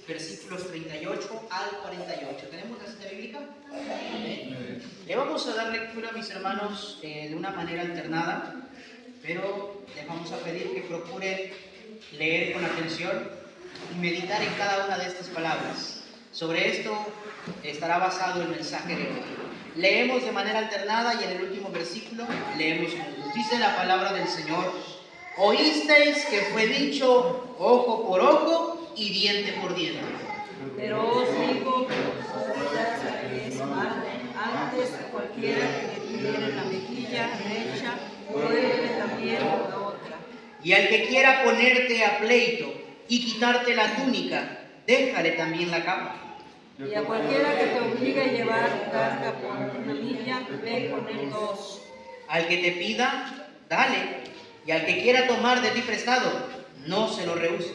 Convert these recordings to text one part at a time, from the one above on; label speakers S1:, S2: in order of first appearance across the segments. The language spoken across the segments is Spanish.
S1: versículos 38 al 48. ¿Tenemos la cita bíblica? Amén. Le vamos a dar lectura, mis hermanos, de una manera alternada, pero les vamos a pedir que procure leer con atención y meditar en cada una de estas palabras. Sobre esto estará basado el mensaje de hoy. Leemos de manera alternada y en el último versículo leemos juntos. Dice la palabra del Señor: oísteis que fue dicho ojo por ojo y diente por diente.
S2: Pero os digo que no es mal, antes cualquiera que le tuviera la mejilla derecha, pruebe también la otra.
S1: Y al que quiera ponerte a pleito y quitarte la túnica, déjale también la capa.
S2: Y a cualquiera que te obligue a llevar carga por una milla, ve con él dos.
S1: Al que te pida, dale, y al que quiera tomar de ti prestado, no se lo rehuses.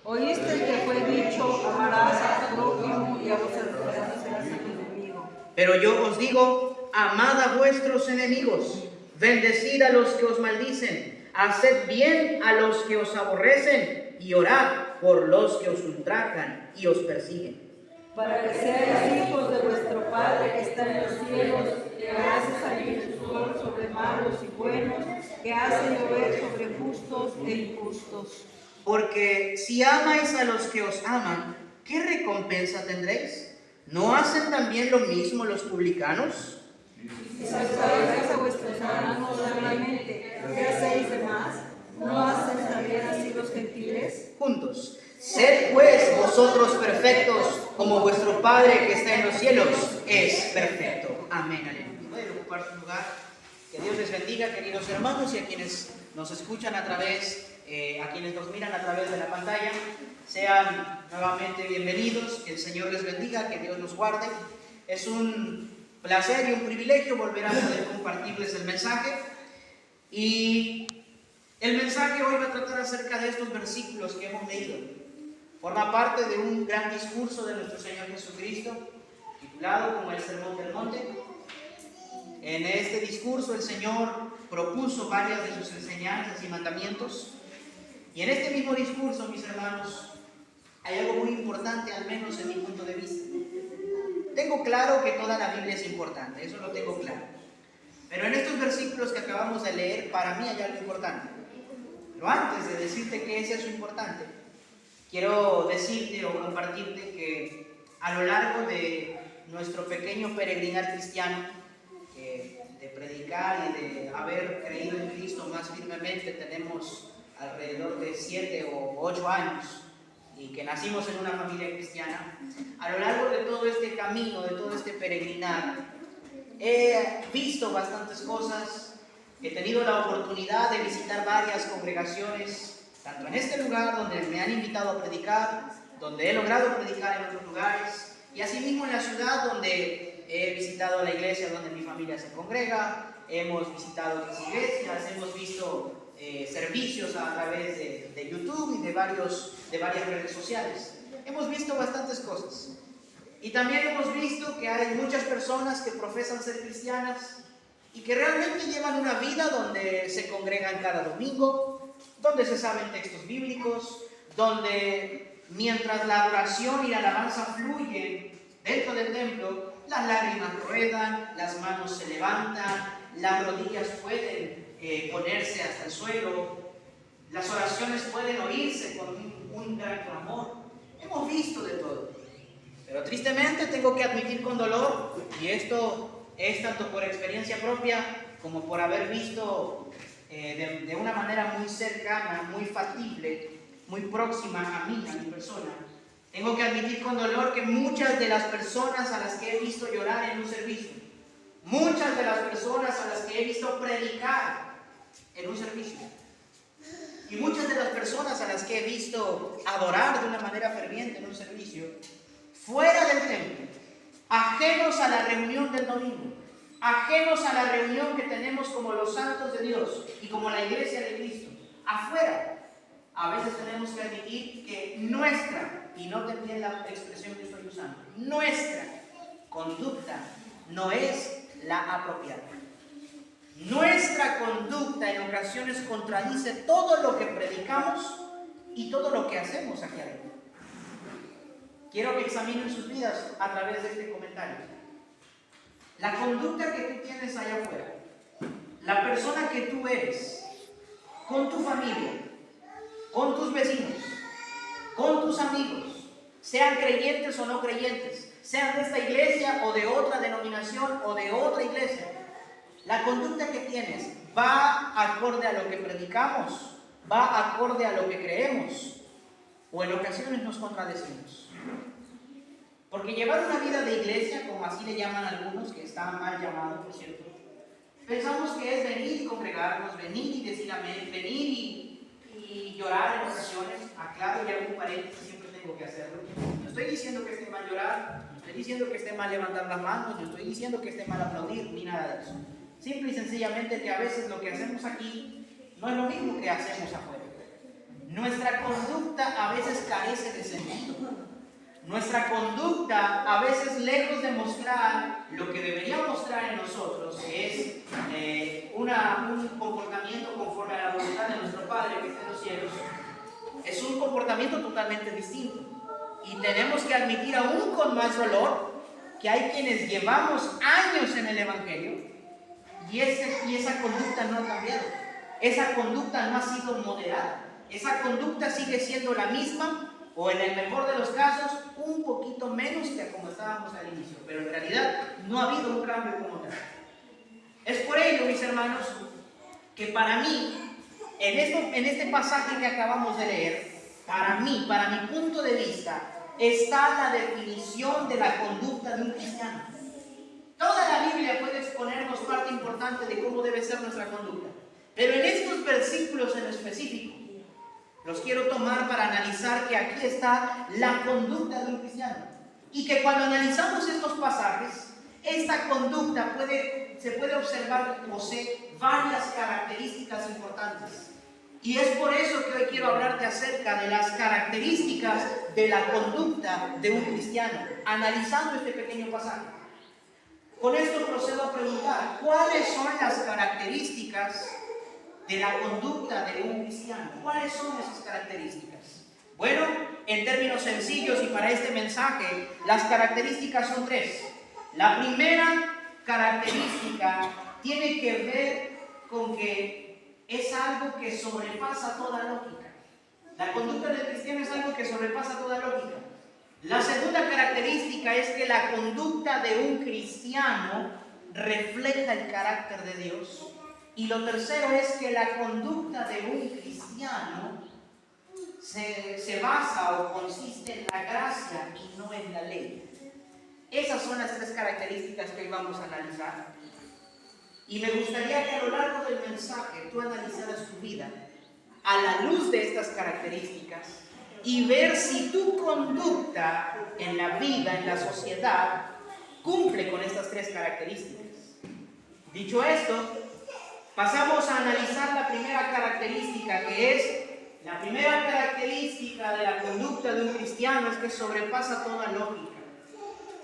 S2: Oíste que fue dicho, amarás a tu prójimo y aborrecerás a tu enemigo.
S1: Pero yo os digo, amad a vuestros enemigos, bendecid a los que os maldicen, haced bien a los que os aborrecen y orad por los que os ultrajan y os persiguen.
S2: Para que seáis hijos de vuestro Padre que está en los cielos, que hace salir su sol sobre malos y buenos, que hace llover sobre justos e injustos.
S1: Porque si amáis a los que os aman, ¿qué recompensa tendréis? ¿No hacen también lo mismo los publicanos?
S2: Si saludáis a vuestros hermanos largamente, ¿qué hacéis de más? ¿No hacen también así los gentiles?
S1: Juntos. Sed pues vosotros perfectos, como vuestro Padre que está en los cielos es perfecto. Amén, aleluya. Pueden ocupar su lugar. Que Dios les bendiga, queridos hermanos, y a quienes nos escuchan a través, a quienes nos miran a través de la pantalla, sean nuevamente bienvenidos. Que el Señor les bendiga, que Dios los guarde. Es un placer y un privilegio volver a poder compartirles el mensaje. Y el mensaje hoy va a tratar acerca de estos versículos que hemos leído. Forma parte de un gran discurso de nuestro Señor Jesucristo, titulado como el Sermón del Monte. En este discurso el Señor propuso varias de sus enseñanzas y mandamientos. Y en este mismo discurso, mis hermanos, hay algo muy importante, al menos en mi punto de vista. Tengo claro que toda la Biblia es importante, eso lo tengo claro. Pero en estos versículos que acabamos de leer, para mí hay algo importante. Pero antes de decirte qué es eso importante, quiero decirte o compartirte que a lo largo de nuestro pequeño peregrinar cristiano, de predicar y de haber creído en Cristo más firmemente, tenemos alrededor de 7 o 8 años, y que nacimos en una familia cristiana. A lo largo de todo este camino, de todo este peregrinar, he visto bastantes cosas, he tenido la oportunidad de visitar varias congregaciones, tanto en este lugar donde me han invitado a predicar, donde he logrado predicar en otros lugares, y asimismo en la ciudad donde he visitado la iglesia donde mi familia se congrega, hemos visitado otras iglesias, hemos visto servicios a través de YouTube y de varias redes sociales. Hemos visto bastantes cosas. Y también hemos visto que hay muchas personas que profesan ser cristianas y que realmente llevan una vida donde se congregan cada domingo, donde se saben textos bíblicos, donde mientras la adoración y la alabanza fluyen dentro del templo, las lágrimas ruedan, las manos se levantan, las rodillas pueden ponerse hasta el suelo, las oraciones pueden oírse con un gran clamor. Hemos visto de todo. Pero tristemente tengo que admitir con dolor, y esto es tanto por experiencia propia como por haber visto de una manera muy cercana, muy factible, muy próxima a mí, a mi persona. Tengo que admitir con dolor que muchas de las personas a las que he visto llorar en un servicio, muchas de las personas a las que he visto predicar en un servicio, y muchas de las personas a las que he visto adorar de una manera ferviente en un servicio, fuera del templo, ajenos a la reunión del domingo, ajenos a la reunión que tenemos como los santos de Dios y como la iglesia de Cristo, afuera, a veces tenemos que admitir que nuestra, y noten bien la expresión que estoy usando, nuestra conducta no es la apropiada. Nuestra conducta en ocasiones contradice todo lo que predicamos y todo lo que hacemos aquí adentro. quiero que examinen sus vidas a través de este comentario. La conducta que tú tienes allá afuera, la persona que tú eres, con tu familia, con tus vecinos, con tus amigos, sean creyentes o no creyentes, sean de esta iglesia o de otra denominación o de otra iglesia, la conducta que tienes va acorde a lo que predicamos, va acorde a lo que creemos, o en ocasiones nos contradecimos. Porque llevar una vida de iglesia, como así le llaman algunos, que está mal llamado, por cierto, pensamos que es venir y congregarnos, venir y decir amén, venir y llorar en ocasiones. Aclaro y hago un paréntesis, siempre tengo que hacerlo. No estoy diciendo que esté mal llorar, no estoy diciendo que esté mal levantar las manos, no estoy diciendo que esté mal aplaudir, ni nada de eso. Simple y sencillamente que a veces lo que hacemos aquí no es lo mismo que hacemos afuera. Nuestra conducta a veces carece de sentido. Nuestra conducta a veces, lejos de mostrar lo que debería mostrar en nosotros, que es un comportamiento conforme a la voluntad de nuestro Padre que está en los cielos, es un comportamiento totalmente distinto. Y tenemos que admitir aún con más dolor que hay quienes llevamos años en el Evangelio y esa conducta no ha cambiado. Esa conducta no ha sido moderada. Esa conducta sigue siendo la misma, o en el mejor de los casos, un poquito menos que como estábamos al inicio. Pero en realidad no ha habido un cambio como tal. Es por ello, mis hermanos, que para mí, en este pasaje que acabamos de leer, para mí, para mi punto de vista, está la definición de la conducta de un cristiano. Toda la Biblia puede exponernos parte importante de cómo debe ser nuestra conducta. Pero en estos versículos en específico, los quiero tomar para analizar que aquí está la conducta de un cristiano. Y que cuando analizamos estos pasajes, esta conducta se puede observar que posee varias características importantes. Y es por eso que hoy quiero hablarte acerca de las características de la conducta de un cristiano, analizando este pequeño pasaje. Con esto procedo a preguntar, ¿cuáles son las características de la conducta de un cristiano? ¿Cuáles son esas características? Bueno, en términos sencillos y para este mensaje, las características son tres. La primera característica tiene que ver con que es algo que sobrepasa toda lógica. La conducta del cristiano es algo que sobrepasa toda lógica. La segunda característica es que la conducta de un cristiano refleja el carácter de Dios. Y lo tercero es que la conducta de un cristiano se basa o consiste en la gracia y no en la ley. Esas son las tres características que hoy vamos a analizar. Y me gustaría que a lo largo del mensaje tú analizaras tu vida a la luz de estas características y ver si tu conducta en la vida, en la sociedad, cumple con estas tres características. Dicho esto, pasamos a analizar la primera característica, que es la primera característica de la conducta de un cristiano, es que sobrepasa toda lógica.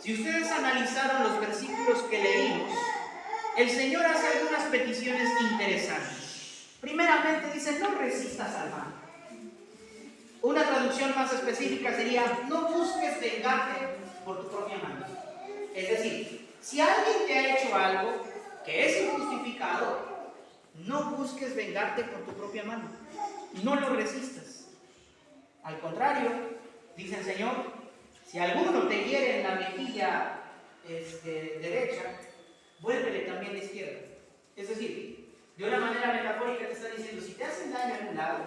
S1: Si ustedes analizaron los versículos que leímos, el Señor hace algunas peticiones interesantes. Primeramente dice, no resistas al mal. Una traducción más específica sería, no busques vengarte por tu propia mano. Es decir, si alguien te ha hecho algo que es injustificado, no busques vengarte por tu propia mano. No lo resistas. Al contrario, dice el Señor, si alguno te hiere en la mejilla derecha, vuélvele también la izquierda. Es decir, de una manera metafórica te está diciendo, si te hacen daño a un lado,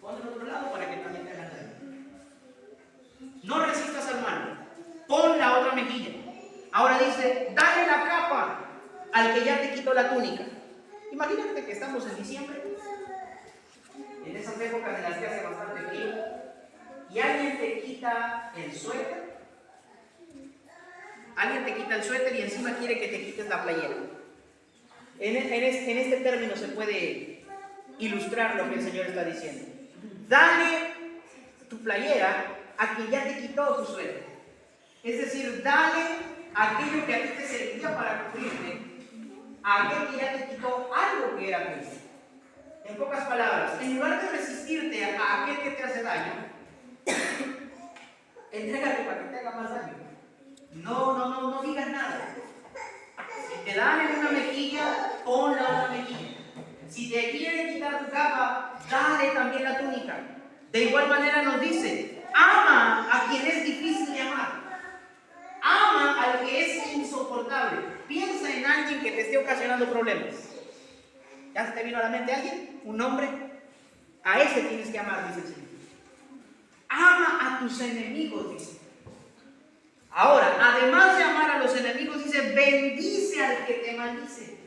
S1: ponte al otro lado para que también te hagan daño. No resistas al mal, pon la otra mejilla. Ahora dice, dale la capa al que ya te quitó la túnica. Imagínate que estamos en diciembre, en esas épocas en las que hace bastante frío, y alguien te quita el suéter. Alguien te quita el suéter y encima quiere que te quites la playera. En este término se puede ilustrar lo que el Señor está diciendo. Dale tu playera a quien ya te quitó tu suéter. Es decir, dale aquello que a ti te servía para cubrirte a aquel que ya te quitó algo que era tuyo. En pocas palabras, en lugar de resistirte a aquel que te hace daño, entrégate para que te haga más daño. No digas nada. Si te dan en una mejilla, pon la otra mejilla. Si te quieren quitar tu capa, dale también la túnica. De igual manera nos dice, ama a quien es difícil de amar. Ama al que es insoportable. Piensa en alguien que te esté ocasionando problemas. ¿Ya se te vino a la mente alguien? ¿Un hombre? A ese tienes que amar, dice el Señor. Ama a tus enemigos, dice. Ahora, además de amar a los enemigos, dice, bendice al que te maldice.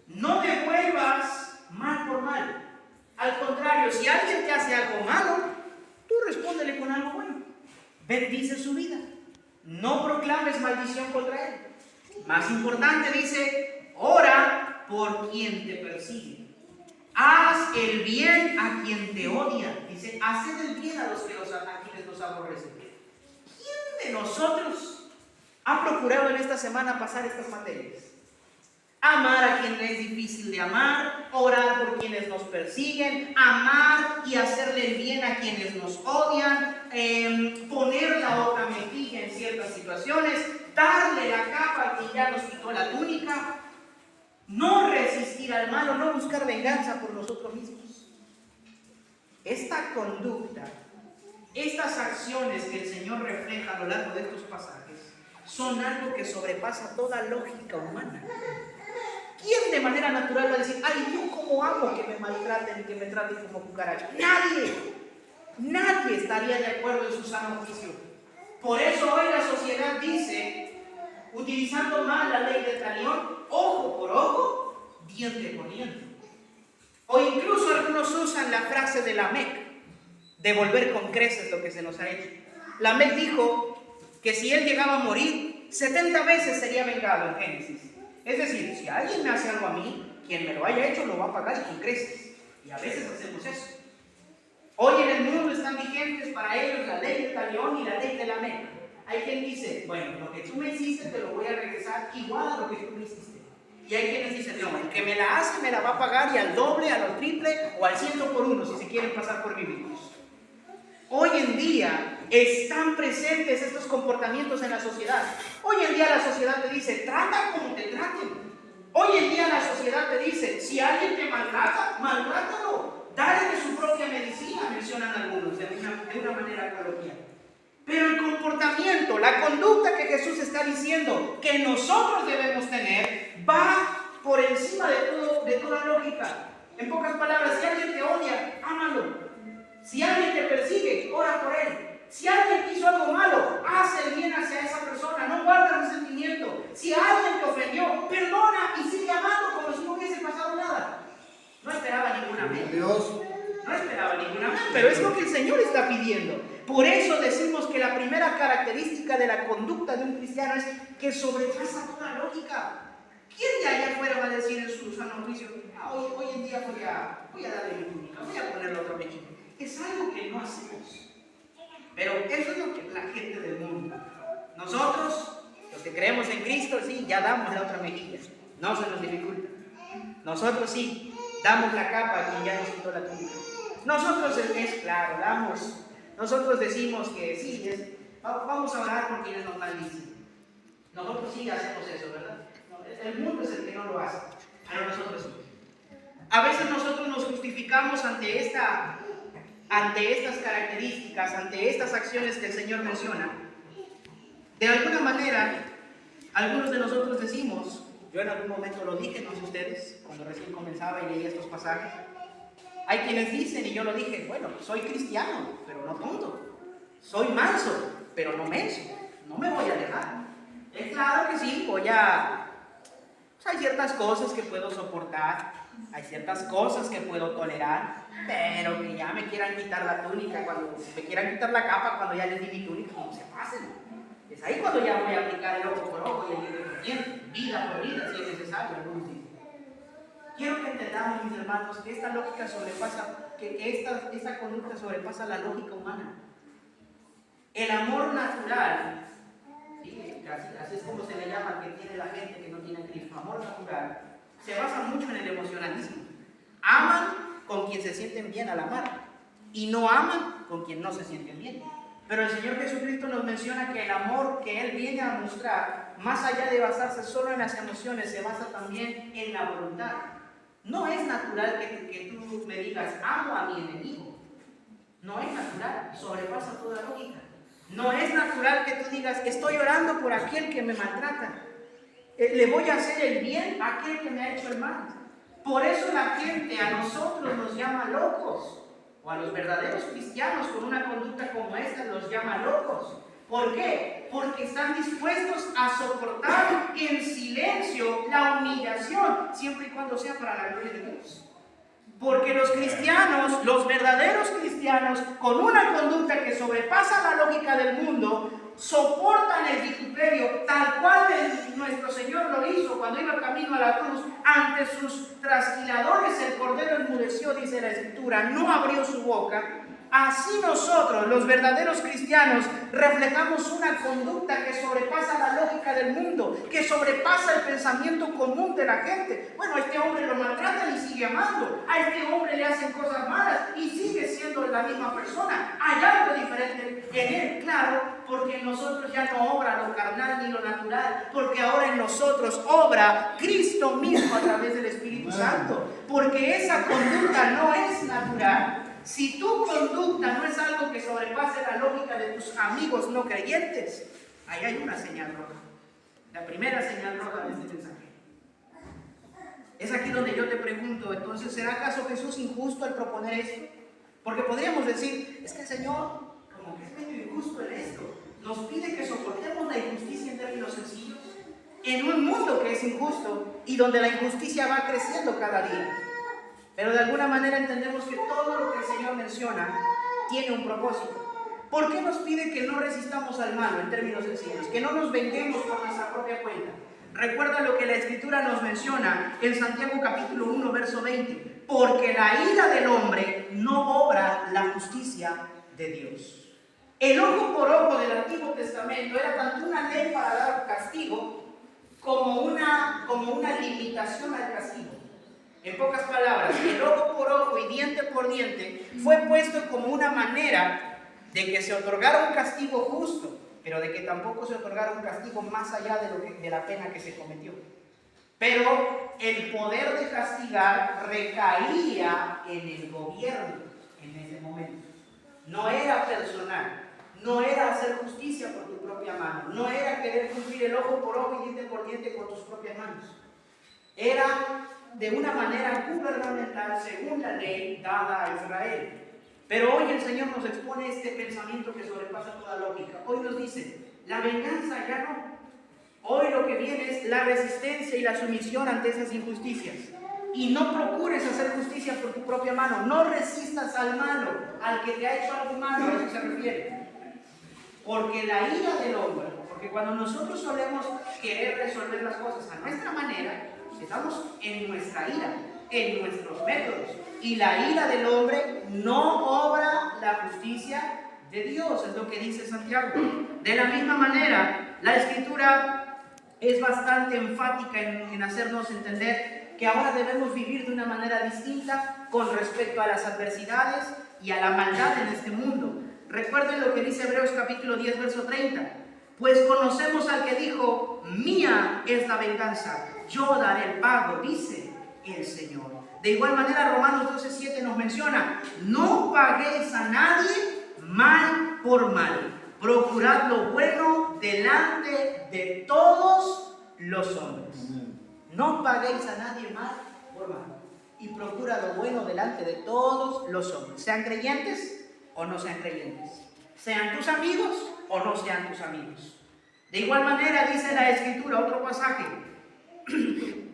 S1: No devuelvas mal por mal. Al contrario, si alguien te hace algo malo, tú respóndele con algo bueno. Bendice su vida. No proclames maldición contra él. Más importante, dice, ora por quien te persigue. Haz el bien a quien te odia. Dice, haced el bien a quienes los aborrecen. ¿Quién de nosotros ha procurado en esta semana pasar estas materias? Amar a quien es difícil de amar, orar por quienes nos persiguen, amar y hacerle el bien a quienes nos odian, poner la otra mejilla en ciertas situaciones, darle la capa a quien ya nos quitó la túnica, no resistir al malo, no buscar venganza por nosotros mismos. Esta conducta, estas acciones que el Señor refleja a lo largo de estos pasajes, son algo que sobrepasa toda lógica humana. ¿Quién de manera natural va a decir, ay, yo cómo amo que me maltraten y que me traten como cucaracha? Nadie estaría de acuerdo en su sano juicio. Por eso hoy la sociedad dice, utilizando mal la ley del talión, ojo por ojo, diente por diente. O incluso algunos usan la frase de Lamec, devolver con creces lo que se nos ha hecho. Lamec dijo que si él llegaba a morir, 70 veces sería vengado en Génesis. Es decir, si alguien me hace algo a mí, quien me lo haya hecho lo va a pagar y con creces. Y a veces hacemos eso. Hoy en el mundo están vigentes para ellos la ley del talión y la ley de Lamec. Hay quien dice, bueno, lo que tú me hiciste te lo voy a regresar igual a lo que tú me hiciste. Y hay quienes dicen, no, el que me la hace me la va a pagar y al doble, al triple o al 100 por uno si se quieren pasar por vividos. Hoy en día están presentes estos comportamientos en la sociedad. Hoy en día la sociedad te dice, trata como te traten. Hoy en día la sociedad te dice, si alguien te maltrata, maltrátalo. Dale de su propia medicina, mencionan algunos, de una manera coloquial. Pero el comportamiento, la conducta que Jesús está diciendo que nosotros debemos tener, va por encima de toda lógica. En pocas palabras, si alguien te odia, ámalo. Si alguien te persigue, ora por él. Si alguien te hizo algo malo, haz el bien hacia esa persona, no guarda resentimiento. Si alguien te ofendió, perdona y sigue amando como si no hubiese pasado nada. No esperaba ninguna amén. No esperaba ninguna amén, pero es lo que el Señor está pidiendo. Por eso decimos que la primera característica de la conducta de un cristiano es que sobrepasa toda lógica. ¿Quién de allá afuera va a decir en su sano juicio, hoy en día voy a darle mi túnica, voy a ponerle otra mejilla? Es algo que no hacemos. Pero eso es lo que la gente del mundo. Nosotros, los que creemos en Cristo, sí, ya damos la otra mejilla. No se nos dificulta. Nosotros sí, damos la capa a quien ya nos quitó la túnica. Nosotros es claro, damos. Nosotros decimos que sí, vamos a orar por quienes nos maldicen. Nosotros sí hacemos eso, ¿verdad? El mundo es el que no lo hace, pero nosotros sí. A veces nosotros nos justificamos ante estas características, ante estas acciones que el Señor menciona. De alguna manera, algunos de nosotros decimos, yo en algún momento lo dije, no sé ustedes, cuando recién comenzaba y leía estos pasajes, hay quienes dicen, y yo lo dije, bueno, soy cristiano, pero no tonto. Soy manso, pero no menso. No me voy a dejar. Es claro que sí, hay ciertas cosas que puedo soportar, hay ciertas cosas que puedo tolerar, pero que ya me quieran quitar la túnica, cuando me quieran quitar la capa, cuando ya les di mi túnica, no se pasen. Es ahí cuando ya voy a aplicar el ojo por ojo y el diente por diente, vida por vida, si es necesario, algunos dicen. Quiero que entendamos, mis hermanos, que esta lógica sobrepasa, que esta conducta sobrepasa la lógica humana. El amor natural, ¿sí? Así es como se le llama que tiene la gente que no tiene Cristo, amor natural, se basa mucho en el emocionalismo. Aman con quien se sienten bien al amar y no aman con quien no se sienten bien. Pero el Señor Jesucristo nos menciona que el amor que Él viene a mostrar, más allá de basarse solo en las emociones, se basa también en la voluntad. No es natural que tú me digas, amo a mi enemigo. No es natural, sobrepasa toda lógica. No es natural que tú digas, estoy orando por aquel que me maltrata. Le voy a hacer el bien a aquel que me ha hecho el mal. Por eso la gente a nosotros nos llama locos. O a los verdaderos cristianos con una conducta como esta los llama locos. ¿Por qué? Porque están dispuestos a soportar en silencio la humillación, siempre y cuando sea para la gloria de Dios. Porque los cristianos, los verdaderos cristianos, con una conducta que sobrepasa la lógica del mundo, soportan el vituperio tal cual nuestro Señor lo hizo cuando iba camino a la cruz. Ante sus trasquiladores el Cordero enmudeció, dice la Escritura, no abrió su boca. Así nosotros, los verdaderos cristianos, reflejamos una conducta que sobrepasa la lógica del mundo, que sobrepasa el pensamiento común de la gente. Bueno, a este hombre lo maltratan y sigue amando, a este hombre le hacen cosas malas y sigue siendo la misma persona. Hay algo diferente en él, claro, porque en nosotros ya no obra lo carnal ni lo natural, porque ahora en nosotros obra Cristo mismo a través del Espíritu Santo, porque esa conducta no es natural. Si tu conducta no es algo que sobrepase la lógica de tus amigos no creyentes, ahí hay una señal roja. La primera señal roja de este mensaje. Es aquí donde yo te pregunto, entonces, ¿será acaso Jesús injusto al proponer esto? Porque podríamos decir, es que el Señor, como que es medio injusto en esto, nos pide que soportemos la injusticia en términos sencillos, en un mundo que es injusto y donde la injusticia va creciendo cada día. Pero de alguna manera entendemos que todo lo que el Señor menciona tiene un propósito. ¿Por qué nos pide que no resistamos al malo en términos sencillos? Que no nos vengemos por nuestra propia cuenta. Recuerda lo que la Escritura nos menciona en Santiago capítulo 1, verso 20. Porque la ira del hombre no obra la justicia de Dios. El ojo por ojo del Antiguo Testamento era tanto una ley para dar castigo como una limitación al castigo. En pocas palabras, el ojo por ojo y diente por diente fue puesto como una manera de que se otorgara un castigo justo, pero de que tampoco se otorgara un castigo más allá de la pena que se cometió. Pero el poder de castigar recaía en el gobierno en ese momento. No era personal, no era hacer justicia por tu propia mano, no era querer cumplir el ojo por ojo y diente por diente con tus propias manos. Era de una manera gubernamental según la ley dada a Israel. Pero hoy el Señor nos expone este pensamiento que sobrepasa toda lógica. Hoy nos dice, la venganza ya no. Hoy lo que viene es la resistencia y la sumisión ante esas injusticias. Y no procures hacer justicia por tu propia mano. No resistas al malo, al que te ha hecho algo malo, a eso se refiere. Porque la ira del hombre, porque cuando nosotros solemos querer resolver las cosas a nuestra manera, estamos en nuestra ira, en nuestros métodos. Y la ira del hombre no obra la justicia de Dios, es lo que dice Santiago. De la misma manera, la Escritura es bastante enfática en hacernos entender que ahora debemos vivir de una manera distinta con respecto a las adversidades y a la maldad en este mundo. Recuerden lo que dice Hebreos capítulo 10, verso 30. Pues conocemos al que dijo, mía es la venganza, yo daré el pago, dice el Señor. De igual manera, Romanos 12:7 nos menciona, no paguéis a nadie mal por mal, procurad lo bueno delante de todos los hombres. No paguéis a nadie mal por mal y procura lo bueno delante de todos los hombres, sean creyentes o no sean creyentes, sean tus amigos o no sean tus amigos. De igual manera dice la Escritura, otro pasaje,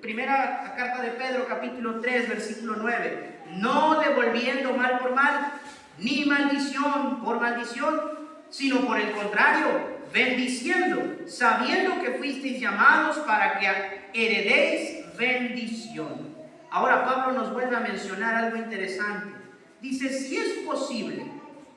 S1: primera carta de Pedro capítulo 3 versículo 9, no devolviendo mal por mal, ni maldición por maldición, sino por el contrario, bendiciendo, sabiendo que fuisteis llamados para que heredéis bendición. Ahora Pablo nos vuelve a mencionar algo interesante. Dice, si es posible,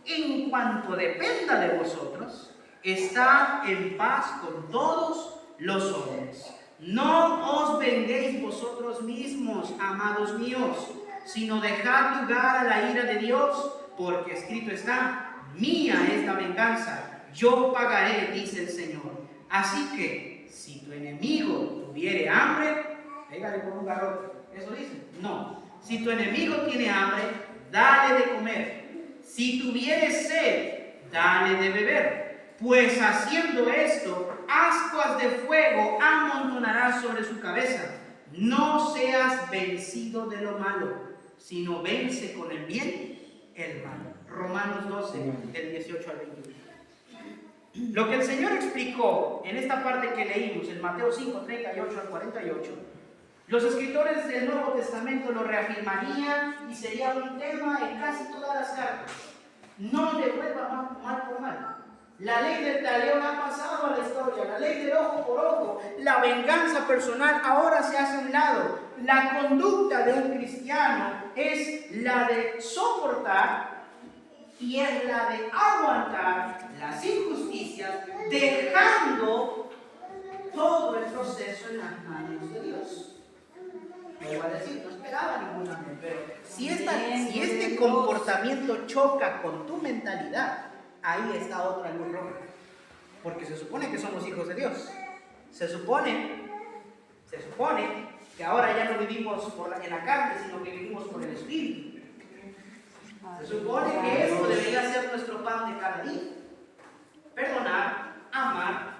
S1: en cuanto dependa de vosotros, estad en paz con todos los hombres. No os venguéis vosotros mismos, amados míos, sino dejad lugar a la ira de Dios, porque escrito está, mía es la venganza, yo pagaré, dice el Señor. Así que, si tu enemigo tuviere hambre, pégale con un garrote. ¿Eso dice? No. Si tu enemigo tiene hambre, dale de comer. Si tuviere sed, dale de beber. Pues haciendo esto, ascuas de fuego amontonarás sobre su cabeza. No seas vencido de lo malo, sino vence con el bien el mal. Romanos 12, del 18 al 21. Lo que el Señor explicó en esta parte que leímos, en Mateo 5, 38 al 48, los escritores del Nuevo Testamento lo reafirmarían y sería un tema en casi todas las cartas. No devuelva mal por mal. La ley del talión ha pasado a la historia, la ley del ojo por ojo, la venganza personal ahora se hace a un lado. La conducta de un cristiano es la de soportar y es la de aguantar las injusticias, dejando todo el proceso en las manos de Dios. Me iba a decir, no esperaba ningún amén, pero si este comportamiento choca con tu mentalidad, ahí está otra luz roja. Porque se supone que somos hijos de Dios. Se supone que ahora ya no vivimos en la carne, sino que vivimos por el Espíritu. Se supone que eso debería ser nuestro pan de cada día. Perdonar, amar,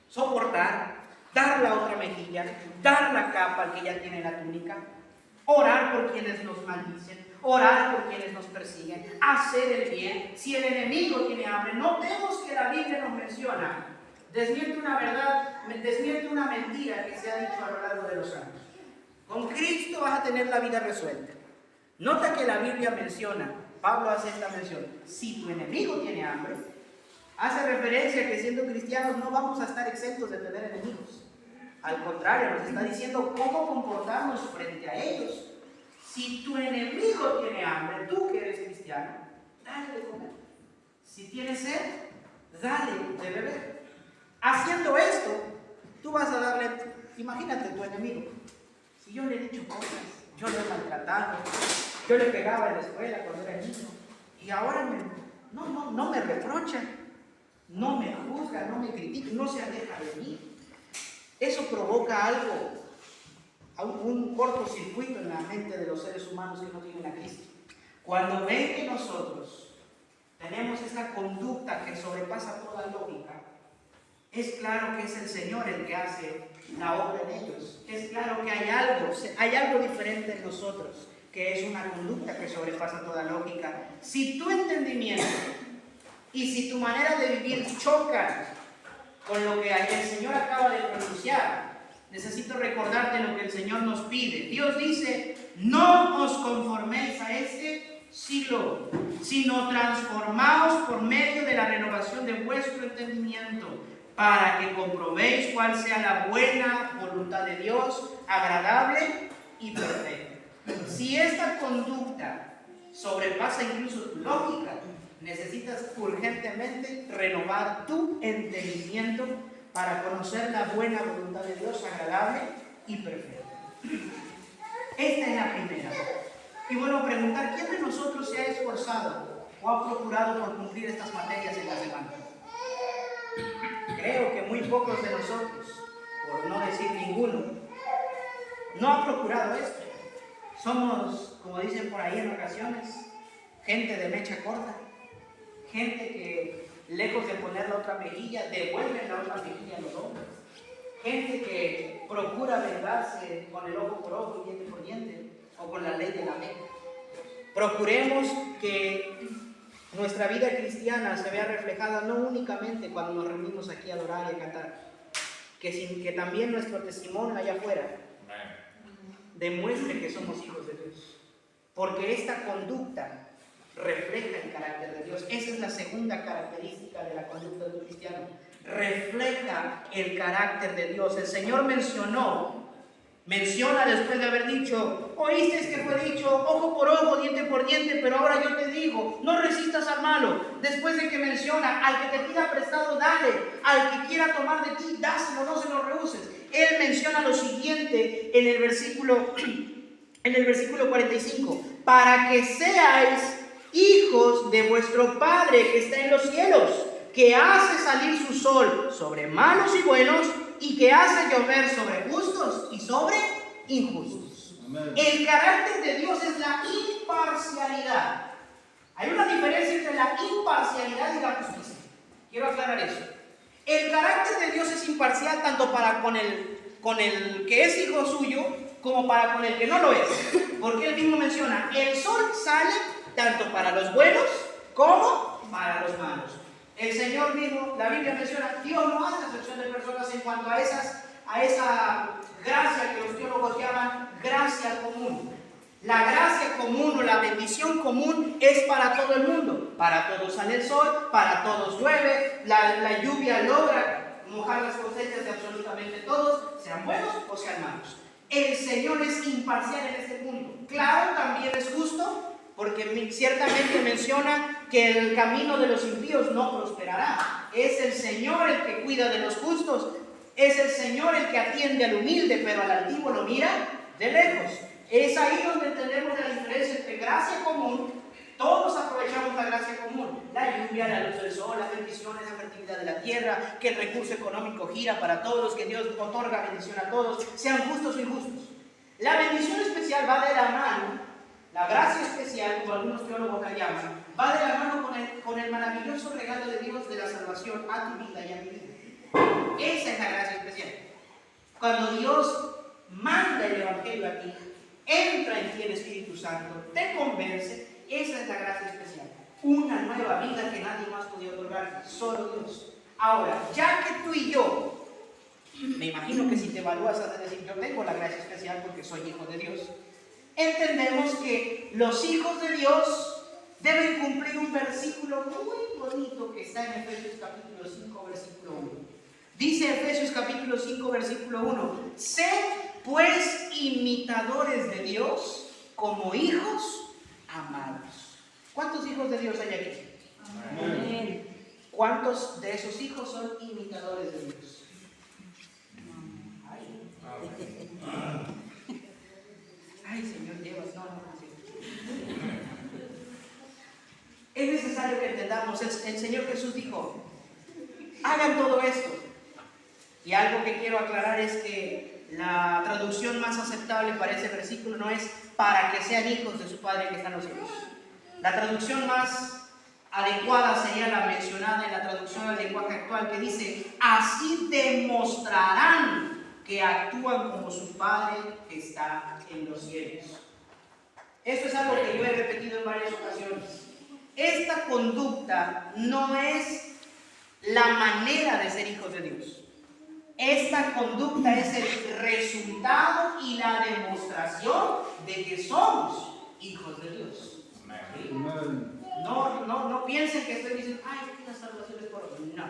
S1: soportar, dar la otra mejilla, dar la capa al que ya tiene la túnica, orar por quienes nos maldicen, orar por quienes nos persiguen, hacer el bien. Si el enemigo tiene hambre, notemos que la Biblia nos menciona, desmiente una verdad, desmiente una mentira que se ha dicho a lo largo de los años. Con Cristo vas a tener la vida resuelta. Nota que la Biblia menciona, Pablo hace esta mención, si tu enemigo tiene hambre, hace referencia a que siendo cristianos no vamos a estar exentos de tener enemigos. Al contrario, nos está diciendo cómo comportarnos frente a ellos. Si tu enemigo tiene hambre, tú que eres cristiano, dale de comer. Si tienes sed, dale de beber. Haciendo esto, tú vas a darle, imagínate tu enemigo. Si yo le he dicho cosas, yo le he maltratado, yo le pegaba en la escuela cuando era niño, y ahora no me reprocha, no me juzga, no me critica, no se aleja de mí. Eso provoca algo, un cortocircuito en la mente de los seres humanos que no tienen a Cristo. Cuando ven que nosotros tenemos esta conducta que sobrepasa toda lógica, es claro que es el Señor el que hace la obra en ellos. Es claro que hay algo diferente en nosotros, que es una conducta que sobrepasa toda lógica. Si tu entendimiento y si tu manera de vivir chocan con lo que el Señor acaba de pronunciar, necesito recordarte lo que el Señor nos pide. Dios dice, no os conforméis a este siglo, sino transformaos por medio de la renovación de vuestro entendimiento, para que comprobéis cuál sea la buena voluntad de Dios, agradable y perfecta. Si esta conducta sobrepasa incluso tu lógica, necesitas urgentemente renovar tu entendimiento para conocer la buena voluntad de Dios, agradable y perfecta. Esta es la primera. Y bueno, preguntar, ¿quién de nosotros se ha esforzado o ha procurado por cumplir estas materias en la semana? Creo que muy pocos de nosotros, por no decir ninguno, no ha procurado esto. Somos, como dicen por ahí en ocasiones, gente de mecha corta, gente que lejos de poner la otra mejilla, devuelve la otra mejilla a los hombres, gente que procura vengarse con el ojo por ojo y diente por diente, o con la ley de la Meca. Procuremos que nuestra vida cristiana se vea reflejada no únicamente cuando nos reunimos aquí a adorar y a cantar, que también nuestro testimonio allá afuera demuestre que somos hijos de Dios, porque esta conducta refleja el carácter de Dios. Esa es la segunda característica de la conducta de un cristiano, refleja el carácter de Dios. El Señor menciona después de haber dicho, oísteis que fue dicho ojo por ojo, diente por diente, pero ahora yo te digo, no resistas al malo. Después de que menciona, al que te pida prestado, dale, al que quiera tomar de ti, dáselo, no se lo rehuses. Él menciona lo siguiente en el versículo 45, para que seáis hijos de vuestro Padre que está en los cielos, que hace salir su sol sobre malos y buenos, y que hace llover sobre justos y sobre injustos. Amén. El carácter de Dios es la imparcialidad. Hay una diferencia entre la imparcialidad y la justicia. Quiero aclarar eso. El carácter de Dios es imparcial tanto para con el que es hijo suyo como para con el que no lo es. Porque él mismo menciona, el sol sale tanto para los buenos como para los malos. El Señor mismo, la Biblia menciona, Dios no hace acepción de personas en cuanto a esa gracia que los teólogos llaman gracia común. La gracia común o la bendición común es para todo el mundo. Para todos sale el sol, para todos llueve, la lluvia logra mojar las cosechas de absolutamente todos, sean buenos o sean malos. El Señor es imparcial en este punto. Claro, también es justo, porque ciertamente menciona que el camino de los impíos no prosperará. Es el Señor el que cuida de los justos, es el Señor el que atiende al humilde, pero al altivo lo mira de lejos. Es ahí donde entendemos la diferencia entre gracia común. Todos aprovechamos la gracia común, la lluvia, la luz del sol, las bendiciones, la fertilidad de la tierra, que el recurso económico gira para todos, que Dios otorga bendición a todos, sean justos o injustos. La bendición especial va de la mano, la gracia especial, como algunos teólogos la llaman, va de la mano con el maravilloso regalo de Dios de la salvación a tu vida y a mi vida. Esa es la gracia especial. Cuando Dios manda el Evangelio a ti, entra en ti el Espíritu Santo, te convence. Esa es la gracia especial. Una nueva vida que nadie más podía otorgar, solo Dios. Ahora, ya que tú y yo, me imagino que si te evalúas has de decir, yo tengo la gracia especial porque soy hijo de Dios, entendemos que los hijos de Dios deben cumplir un versículo muy bonito que está en Efesios capítulo 5, versículo 1. Dice Efesios capítulo 5, versículo 1, sed pues imitadores de Dios como hijos amados. ¿Cuántos hijos de Dios hay aquí? Amén. ¿Cuántos de esos hijos son imitadores de Dios? Ay, Señor, llevas. No. Es necesario que entendamos, el Señor Jesús dijo, hagan todo esto. Y algo que quiero aclarar es que la traducción más aceptable para ese versículo no es para que sean hijos de su Padre que está en los cielos. La traducción más adecuada sería la mencionada en la traducción al lenguaje actual, que dice, así demostrarán que actúan como su Padre que está en los cielos. Esto es algo que yo he repetido en varias ocasiones. Esta conducta no es la manera de ser hijos de Dios. Esta conducta es el resultado y la demostración de que somos hijos de Dios. ¿Sí? No piensen que estoy diciendo, ay, que la salvación es por otro. No.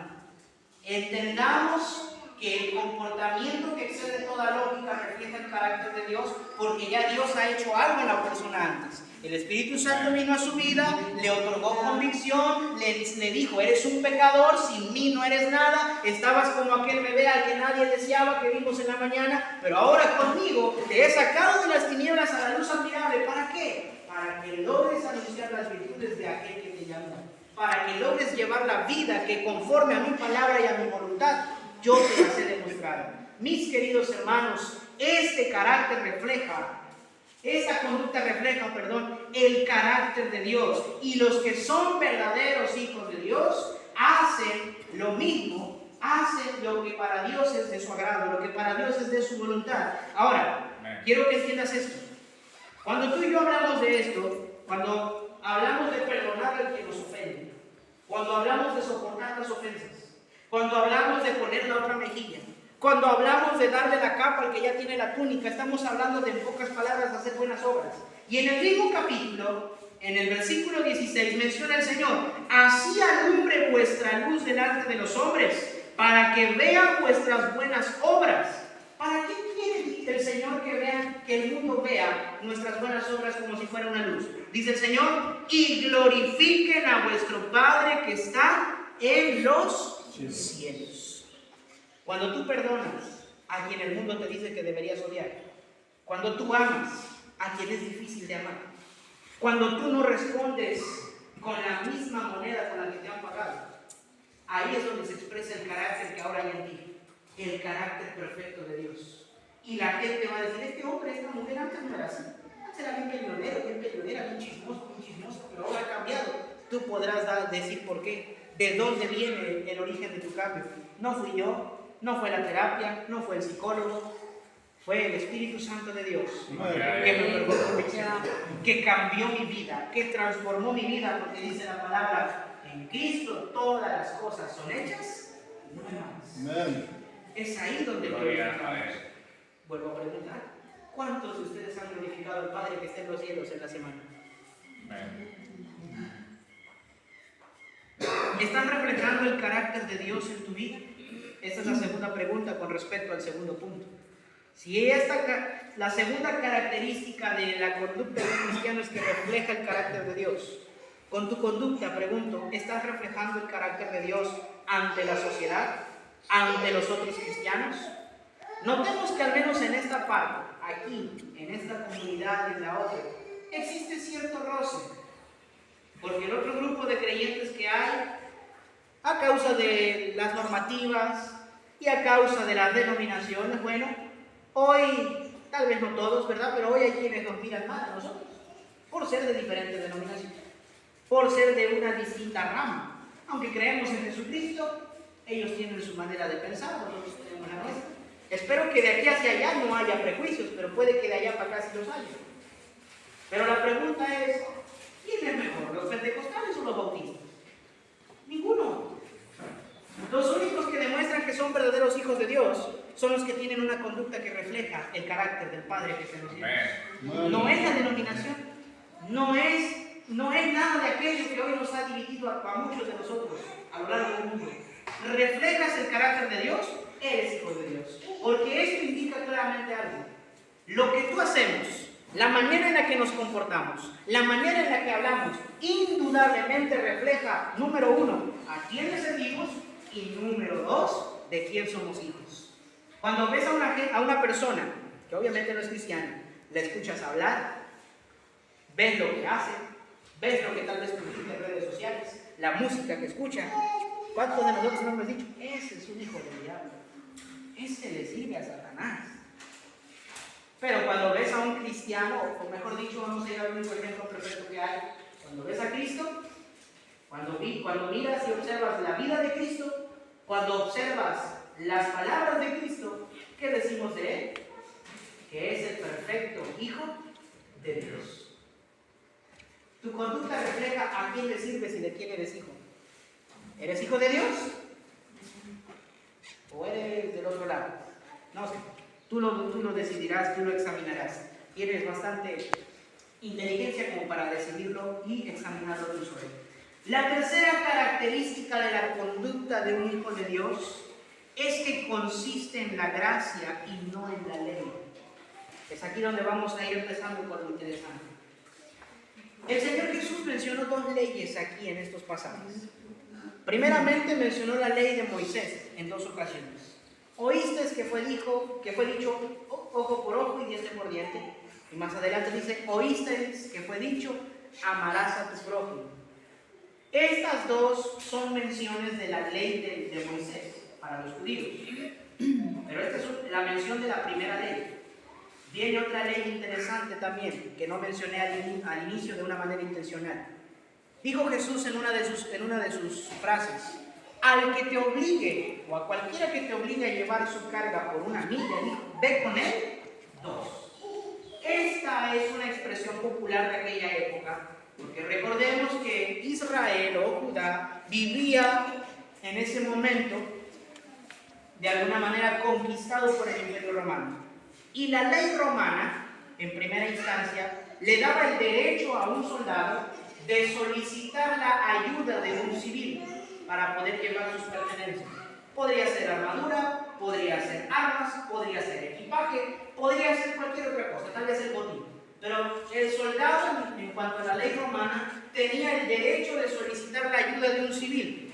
S1: Entendamos que el comportamiento que excede toda lógica refleja el carácter de Dios, porque ya Dios ha hecho algo en la persona antes. El Espíritu Santo vino a su vida, le otorgó convicción, le dijo, eres un pecador, sin mí no eres nada, estabas como aquel bebé al que nadie deseaba, que vimos en la mañana, pero ahora conmigo te he sacado de las tinieblas a la luz admirable. ¿Para qué? Para que logres anunciar las virtudes de aquel que te llamó, para que logres llevar la vida que conforme a mi palabra y a mi voluntad yo te las he demostrado. Mis queridos hermanos, esta conducta refleja, el carácter de Dios. Y los que son verdaderos hijos de Dios hacen lo mismo, hacen lo que para Dios es de su agrado, lo que para Dios es de su voluntad. Ahora, quiero que entiendas esto. Cuando tú y yo hablamos de esto, cuando hablamos de perdonar al que nos ofende, cuando hablamos de soportar las ofensas, cuando hablamos de poner la otra mejilla, cuando hablamos de darle la capa al que ya tiene la túnica, estamos hablando de, en pocas palabras, hacer buenas obras. Y en el mismo capítulo, en el versículo 16, menciona el Señor, así alumbre vuestra luz delante de los hombres, para que vean vuestras buenas obras. ¿Para qué quiere el Señor que el mundo vea nuestras buenas obras como si fuera una luz? Dice el Señor, y glorifiquen a vuestro Padre que está en los cielos. Cuando tú perdonas a quien el mundo te dice que deberías odiar, cuando tú amas a quien es difícil de amar, cuando tú no respondes con la misma moneda con la que te han pagado. Ahí es donde se expresa el carácter que ahora hay en ti, el carácter perfecto de Dios. Y la gente va a decir, este hombre, esta mujer antes no era así. Antes era bien peleonero, bien chismoso, pero ahora ha cambiado. Tú podrás decir por qué, de dónde viene el origen de tu cambio. No fui yo, no fue la terapia, no fue el psicólogo, fue el Espíritu Santo de Dios que me perdonó, que cambió mi vida, que transformó mi vida, porque dice la palabra, en Cristo todas las cosas son hechas nuevas. Es ahí donde glorificamos. Vuelvo a preguntar, ¿cuántos de ustedes han glorificado al Padre que está en los cielos en la semana? ¿Están reflejando el carácter de Dios en tu vida? Esta es la segunda pregunta con respecto al segundo punto. Si la segunda característica de la conducta de un cristiano es que refleja el carácter de Dios, con tu conducta, pregunto, ¿estás reflejando el carácter de Dios ante la sociedad, ante los otros cristianos? Notemos que al menos en esta parte, aquí, en esta comunidad y en la otra, existe cierto roce, porque el otro grupo de creyentes que hay, a causa de las normativas y a causa de las denominaciones, bueno, hoy, tal vez no todos, ¿verdad? Pero hoy hay quienes nos miran mal a nosotros, por ser de diferentes denominaciones, por ser de una distinta rama. Aunque creemos en Jesucristo, ellos tienen su manera de pensar, nosotros tenemos la nuestra. Espero que de aquí hacia allá no haya prejuicios, pero puede que de allá para acá sí los haya. Pero la pregunta es, ¿quién es mejor, los pentecostales o los bautistas? Ninguno. Los únicos que demuestran que son verdaderos hijos de Dios son los que tienen una conducta que refleja el carácter del Padre que se nos dio. No es la denominación, no es nada de aquello que hoy nos ha dividido a muchos de nosotros a lo largo del mundo. ¿Reflejas el carácter de Dios? Eres hijo de Dios. Porque esto indica claramente algo. Lo que tú hacemos, la manera en la que nos comportamos, la manera en la que hablamos, indudablemente refleja, número uno, a quién le servimos y número dos, de quién somos hijos. Cuando ves a una persona que obviamente no es cristiana, le escuchas hablar, ves lo que hace, ves lo que tal vez publica en redes sociales, la música que escucha. ¿Cuántos de nosotros no hemos dicho, ese es un hijo del diablo? Ese le sirve a Satanás. Pero cuando ves a un cristiano, o mejor dicho, vamos a ir al único ejemplo perfecto que hay, cuando ves a Cristo, cuando miras y observas la vida de Cristo, cuando observas las palabras de Cristo, ¿qué decimos de Él? Que es el perfecto Hijo de Dios. Tu conducta refleja a quién le sirves y de quién eres hijo. ¿Eres hijo de Dios? ¿O eres del otro lado? No sé. Tú lo decidirás, tú lo examinarás. Tienes bastante inteligencia como para decidirlo y examinarlo tú solo. La tercera característica de la conducta de un hijo de Dios es que consiste en la gracia y no en la ley. Es aquí donde vamos a ir empezando con lo interesante. El Señor Jesús mencionó dos leyes aquí en estos pasajes. Primeramente mencionó la ley de Moisés en dos ocasiones. Oíste que fue dicho ojo por ojo y diente por diente. Y más adelante dice, oíste que fue dicho, amarás a tu prójimo. Estas dos son menciones de la ley de Moisés para los judíos. Pero esta es la mención de la primera ley. Viene otra ley interesante también, que no mencioné al inicio de una manera intencional. Dijo Jesús en una de sus frases, al que te obligue, o a cualquiera que te obligue a llevar su carga por una milla, dijo, ve con él 2. Esta es una expresión popular de aquella época, porque recordemos que Israel o Judá vivía en ese momento de alguna manera conquistado por el Imperio Romano. Y la ley romana, en primera instancia, le daba el derecho a un soldado de solicitar la ayuda de un civil para poder llevar sus pertenencias. Podría ser armadura, podría ser armas, podría ser equipaje, podría ser cualquier otra cosa, tal vez el botín. Pero el soldado, en cuanto a la ley romana, tenía el derecho de solicitar la ayuda de un civil.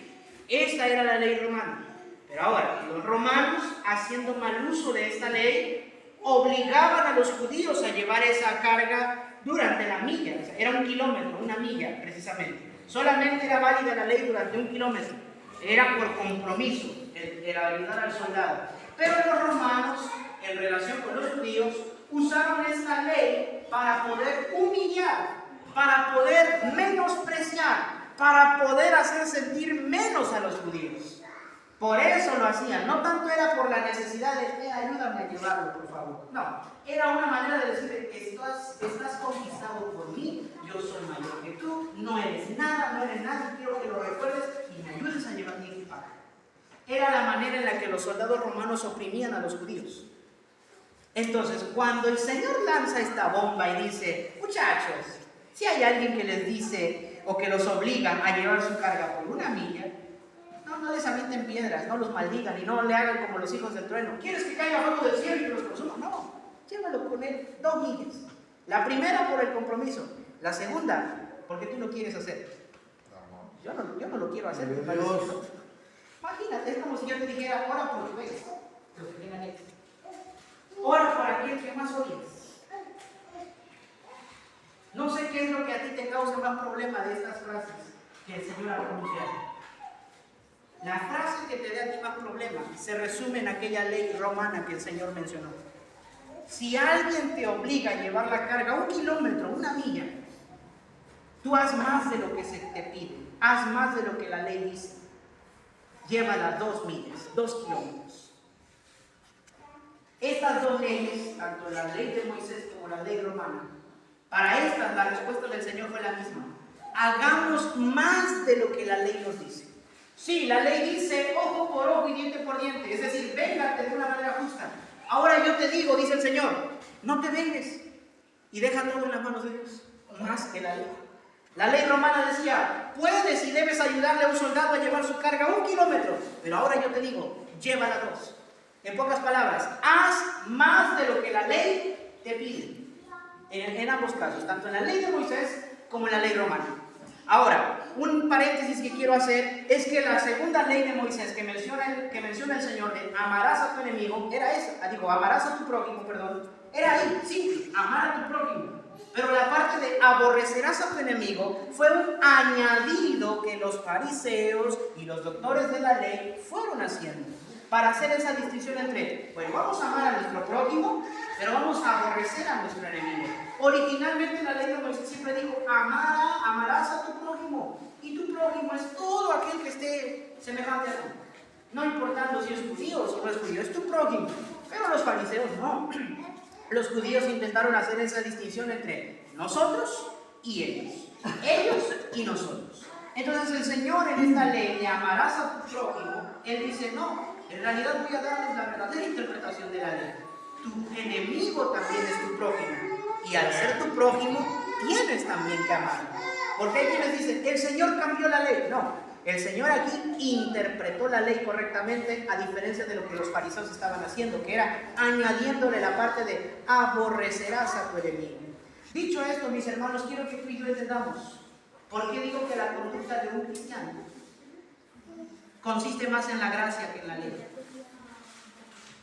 S1: Esta era la ley romana. Pero ahora, los romanos, haciendo mal uso de esta ley, obligaban a los judíos a llevar esa carga durante la milla. O sea, era 1 kilómetro, una milla precisamente. Solamente era válida la ley durante 1 kilómetro. Era por compromiso, era ayudar al soldado. Pero los romanos, en relación con los judíos, usaron esta ley para poder humillar, para poder menospreciar, para poder hacer sentir menos a los judíos. Por eso lo hacían. No tanto era por la necesidad de ayúdame a llevarlo, por favor. No, era una manera de decirle, estás conquistado por mí, yo soy mayor que tú, no eres nada, quiero que lo recuerdes y me ayudes a llevar mi equipaje. Era la manera en la que los soldados romanos oprimían a los judíos. Entonces, cuando el Señor lanza esta bomba y dice, muchachos, si hay alguien que les dice o que los obliga a llevar su carga por 1 milla, no les avienten piedras, no los maldigan y no le hagan como los hijos del trueno. ¿Quieres que caiga fuego del cielo y los consuma? No, llévalo con él 2 millas. La primera por el compromiso, la segunda porque tú lo quieres hacer. Yo no lo quiero hacer. Imagínate, es como si yo te dijera, ora por tu ex, los que tengan ex. Ora por aquel que más odias. No sé qué es lo que a ti te causa más problema de estas frases que el Señor ha pronunciado. La frase que te dé a ti más problema se resume en aquella ley romana que el Señor mencionó. Si alguien te obliga a llevar la carga 1 kilómetro, 1 milla, tú haz más de lo que se te pide, haz más de lo que la ley dice. Llévala 2 millas, 2 kilómetros. Estas 2 leyes, tanto la ley de Moisés como la ley romana, para estas la respuesta del Señor fue la misma. Hagamos más de lo que la ley nos dice. Sí, la ley dice ojo por ojo y diente por diente, es decir, véngate de una manera justa. Ahora yo te digo, dice el Señor, no te vengues y deja todo en las manos de Dios, más que la ley. La ley romana decía, puedes y debes ayudarle a un soldado a llevar su carga 1 kilómetro, pero ahora yo te digo, llévala 2. En pocas palabras, haz más de lo que la ley te pide. En ambos casos, tanto en la ley de Moisés como en la ley romana. Ahora, un paréntesis que quiero hacer es que la segunda ley de Moisés que menciona el Señor de amarás a tu enemigo, era esa, amarás a tu prójimo, era ahí, simple, amar a tu prójimo. Pero la parte de aborrecerás a tu enemigo fue un añadido que los fariseos y los doctores de la ley fueron haciendo para hacer esa distinción entre, pues vamos a amar a nuestro prójimo, pero vamos a aborrecer a nuestro enemigo. Originalmente la ley de Moisés siempre dijo, amarás a tu prójimo, y tu prójimo es todo aquel que esté semejante a ti. No importando si es judío o si no es judío, es tu prójimo. Pero los fariseos no. Los judíos intentaron hacer esa distinción entre nosotros y ellos y nosotros. Entonces el Señor en esta ley de amarás a tu prójimo, Él dice, no, en realidad voy a darles la verdadera interpretación de la ley. Tu enemigo también es tu prójimo, y al ser tu prójimo, tienes también que amarlo. Porque hay quienes dicen, el Señor cambió la ley. No, el Señor aquí interpretó la ley correctamente, a diferencia de lo que los fariseos estaban haciendo, que era añadiéndole la parte de aborrecerás a tu enemigo. Dicho esto, mis hermanos, quiero que tú y yo entendamos por qué digo que la conducta de un cristiano consiste más en la gracia que en la ley.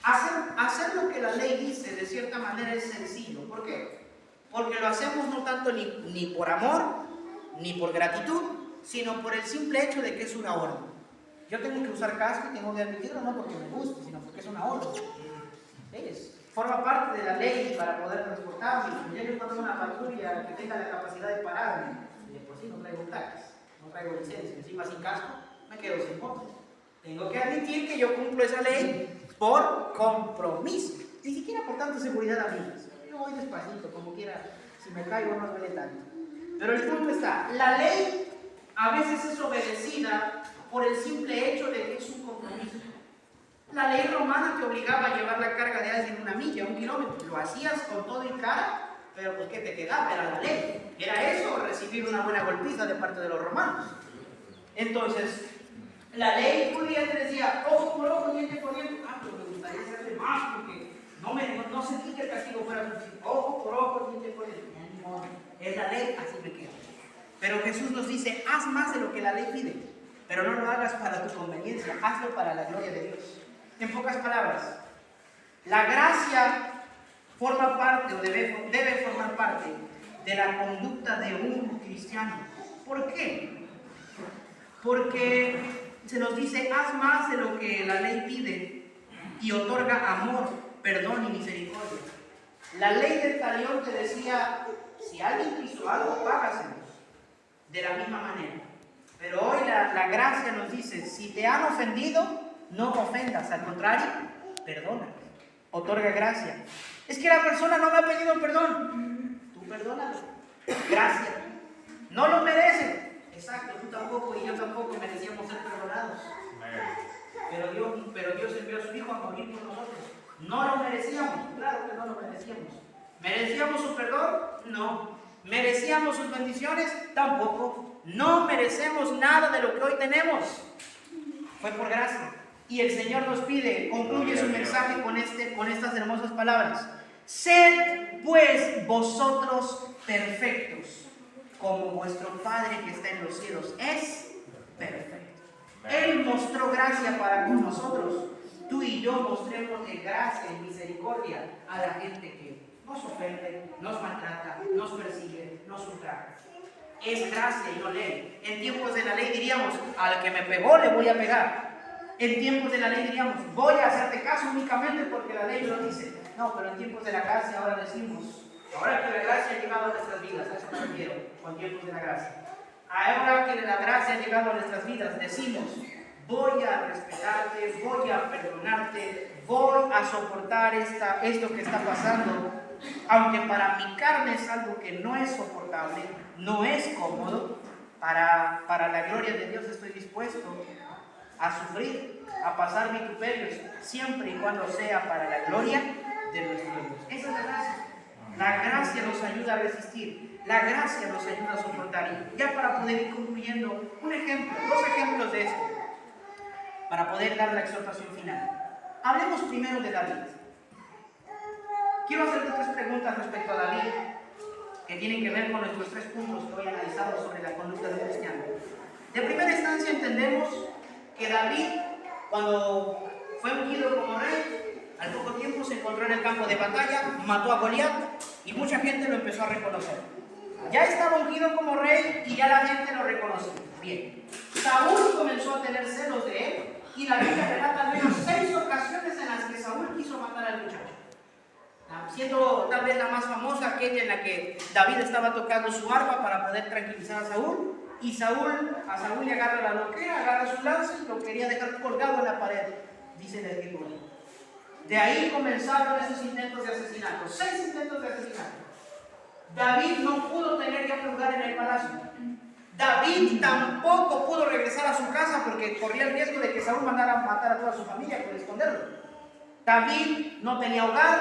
S1: Hacer lo que la ley dice de cierta manera es sencillo. ¿Por qué? Porque lo hacemos no tanto ni por amor, ni por gratitud, sino por el simple hecho de que es una orden. Yo tengo que usar casco y tengo que admitirlo no porque me guste, sino porque es una orden. Forma parte de la ley para poder transportarme. Yo que cuando una patrulla que tenga la capacidad de pararme, y de por sí no traigo placas, no traigo licencia, encima sin casco, me quedo sin moto. Tengo que admitir que yo cumplo esa ley por compromiso, ni siquiera por tanta seguridad a mí. Yo voy despacito, como quiera, si me caigo no duele tanto. Pero el punto está, la ley a veces es obedecida por el simple hecho de que es un compromiso. La ley romana te obligaba a llevar la carga de alguien 1 milla, 1 kilómetro. Lo hacías con todo y cara, pero pues ¿qué te quedaba? Era la ley. Era eso, recibir una buena golpiza de parte de los romanos. Entonces, la ley judía te decía, ojo por ojo, diente por diente. Pero me gustaría hacerle más porque no sentí que el castigo fuera suficiente. Ojo por ojo, diente por diente. No, es la ley, así me quedo. Pero Jesús nos dice, haz más de lo que la ley pide, pero no lo hagas para tu conveniencia, hazlo para la gloria de Dios. En pocas palabras, la gracia forma parte o debe formar parte de la conducta de un cristiano. ¿Por qué? porque se nos dice, haz más de lo que la ley pide y otorga amor, perdón y misericordia. La ley del talión te decía, si alguien te hizo algo, págaselos de la misma manera. Pero hoy la gracia nos dice, si te han ofendido, no ofendas, al contrario, perdona, otorga gracia. Es que la persona no me ha pedido perdón, tú perdónalo, gracia. No lo merecen, exacto, tú tampoco y yo tampoco merecíamos ser perdonados. Pero Dios envió a su Hijo a morir por nosotros. No lo merecíamos, claro que no lo merecíamos. ¿Merecíamos su perdón? No. ¿Merecíamos sus bendiciones? Tampoco. No merecemos nada de lo que hoy tenemos. Fue por gracia. Y el Señor nos pide, concluye su mensaje con estas hermosas palabras. Sed pues vosotros perfectos, como vuestro Padre que está en los cielos es perfecto. Él mostró gracia para con nosotros. Tú y yo mostremos de gracia y misericordia a la gente que nos ofende, nos maltrata, nos persigue, nos ultraja. Es gracia y no ley. En tiempos de la ley diríamos, al que me pegó le voy a pegar. En tiempos de la ley diríamos, voy a hacerte caso únicamente porque la ley lo dice. No, pero en tiempos de la gracia ahora decimos, ahora que la gracia ha llegado a nuestras vidas, a eso me refiero, con tiempos de la gracia. Ahora que la gracia ha llegado a nuestras vidas, decimos, voy a respetarte, voy a perdonarte, voy a soportar esto que está pasando, aunque para mi carne es algo que no es soportable, no es cómodo, para la gloria de Dios estoy dispuesto a sufrir, a pasar vituperios, siempre y cuando sea para la gloria de nuestro Dios. Esa es la gracia. La gracia nos ayuda a resistir, la gracia nos ayuda a soportar. Y ya para poder ir concluyendo, un ejemplo, dos ejemplos de esto, para poder dar la exhortación final. Hablemos primero de David. Quiero hacerte tres preguntas respecto a David, que tienen que ver con nuestros tres puntos que hoy he analizado sobre la conducta de un cristiano. De primera instancia entendemos que David, cuando fue ungido como rey, al poco tiempo se encontró en el campo de batalla, mató a Goliat y mucha gente lo empezó a reconocer. Ya estaba ungido como rey y ya la gente lo reconoció. Bien, Saúl comenzó a tener celos de él y la Biblia relata al menos 6 ocasiones en las que Saúl quiso matar al muchacho. Siendo tal vez la más famosa aquella en la que David estaba tocando su arpa para poder tranquilizar a Saúl, y a Saúl le agarra la loquera, agarra su lanza y lo quería dejar colgado en la pared, dice la escritura. De ahí comenzaron esos intentos de asesinato, 6 intentos de asesinato. David no pudo tener ya un lugar en el palacio. David tampoco pudo regresar a su casa porque corría el riesgo de que Saúl mandara a matar a toda su familia por esconderlo. David no tenía hogar,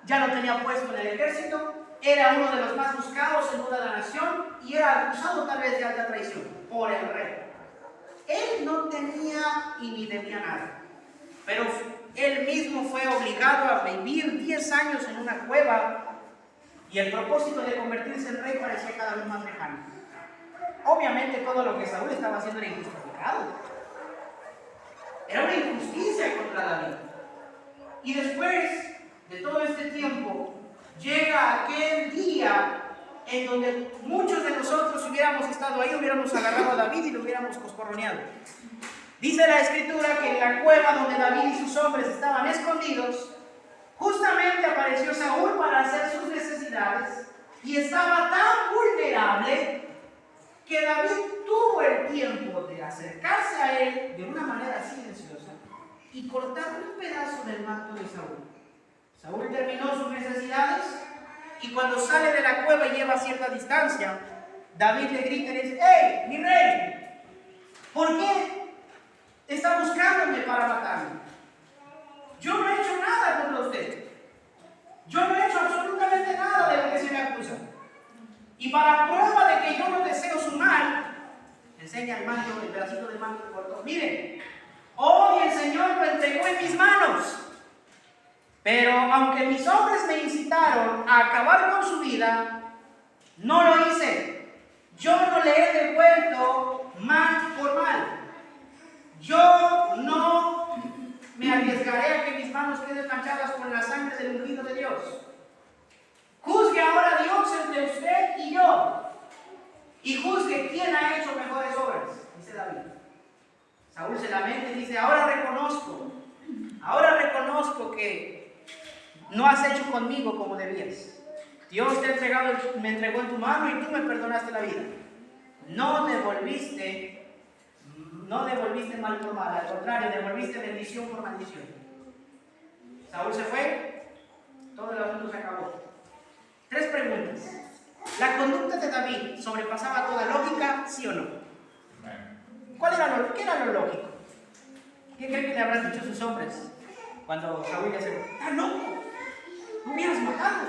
S1: ya no tenía puesto en el ejército, era uno de los más buscados en toda la nación y era acusado tal vez de alta traición por el rey. Él no tenía y ni debía nada, pero él mismo fue obligado a vivir 10 años en una cueva y el propósito de convertirse en rey parecía cada vez más lejano. Obviamente todo lo que Saúl estaba haciendo era injustificado. Era una injusticia contra David. Y después de todo este tiempo, llega aquel día en donde muchos de nosotros hubiéramos estado ahí, hubiéramos agarrado a David y lo hubiéramos coscorroneado. Dice la escritura que en la cueva donde David y sus hombres estaban escondidos, justamente apareció Saúl para hacer sus necesidades y estaba tan vulnerable que David tuvo el tiempo de acercarse a él de una manera silenciosa y cortar un pedazo del manto de Saúl. Saúl terminó sus necesidades y cuando sale de la cueva y lleva cierta distancia, David le grita y le dice: ¡Hey, mi rey! ¿Por qué está buscándome para matarme? Yo no he hecho nada contra usted. Yo no he hecho absolutamente nada de lo que se me acusa. Y para prueba de que yo no deseo su mal, enseña el manto, el pedacito del manto corto. Miren, hoy el Señor lo entregó en mis manos. Pero aunque mis hombres me incitaron a acabar con su vida, no lo hice. Yo no le he devuelto mal por mal. Yo no me arriesgaré a que mis manos queden manchadas con la sangre del ungido de Dios. Juzgue ahora Dios entre usted y yo. Y juzgue quién ha hecho mejores obras, dice David. Saúl se lamenta y dice, ahora reconozco que no has hecho conmigo como debías. Dios me entregó en tu mano y tú me perdonaste la vida. No devolviste mal por mal, al contrario, devolviste bendición por maldición. Saúl se fue, todo el asunto se acabó. 3 preguntas. ¿La conducta de David sobrepasaba toda lógica, sí o no? ¿Qué era lo lógico? ¿Qué creen que le habrán dicho sus hombres cuando Saúl ya se fue? ¡Ah, loco! ¡No hubieras matado!